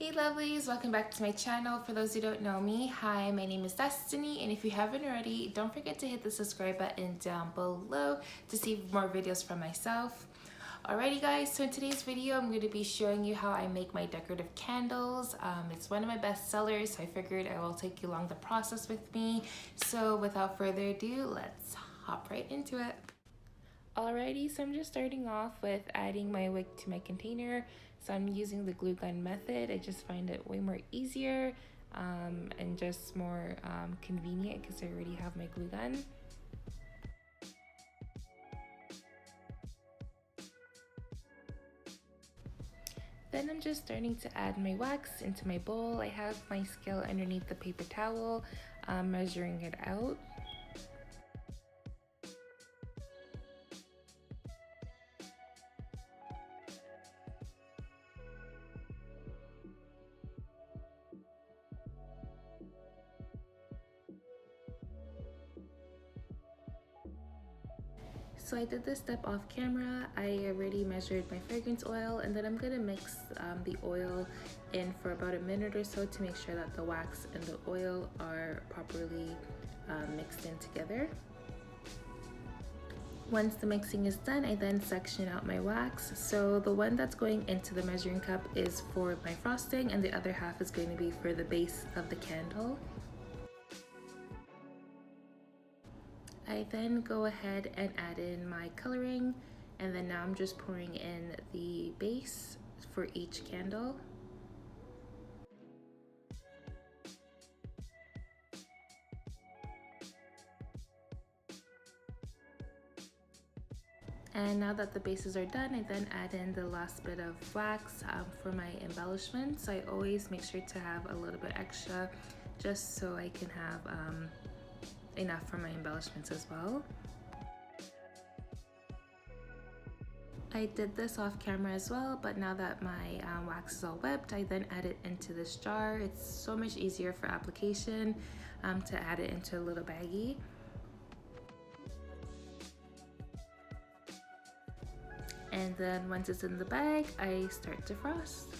Hey lovelies, welcome back to my channel. For those who don't know me, hi, my name is Destiny, and if you haven't already, don't forget to hit the subscribe button down below to see more videos from myself. Alrighty guys, so in today's video I'm going to be showing you how I make my decorative candles. It's one of my best sellers, so I figured I will take you along the process with me. So without further ado, let's hop right into it. Alrighty, so I'm just starting off with adding my wick to my container. So I'm using the glue gun method. I just find it way more easier and just more convenient because I already have my glue gun. Then I'm just starting to add my wax into my bowl. I have my scale underneath the paper towel, measuring it out. So I did this step off camera. I already measured my fragrance oil, and then I'm gonna mix the oil in for about a minute or so to make sure that the wax and the oil are properly mixed in together. Once the mixing is done, I then section out my wax. So the one that's going into the measuring cup is for my frosting, and the other half is going to be for the base of the candle. I then go ahead and add in my coloring, and then now I'm just pouring in the base for each candle. And now that the bases are done, I then add in the last bit of wax for my embellishments. I always make sure to have a little bit extra just so I can have enough for my embellishments as well. I did this off camera as well, but now that my wax is all whipped, I then add it into this jar. It's so much easier for application to add it into a little baggie. And then once it's in the bag, I start to frost.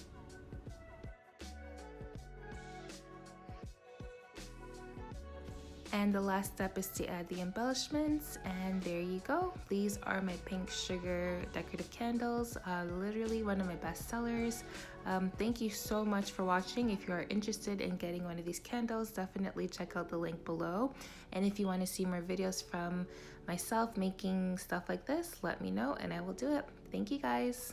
And the last step is to add the embellishments, and there you go. These are my pink sugar decorative candles, literally one of my best sellers. Thank you so much for watching. If you are interested in getting one of these candles, definitely check out the link below. And if you want to see more videos from myself making stuff like this, let me know and I will do it. Thank you guys.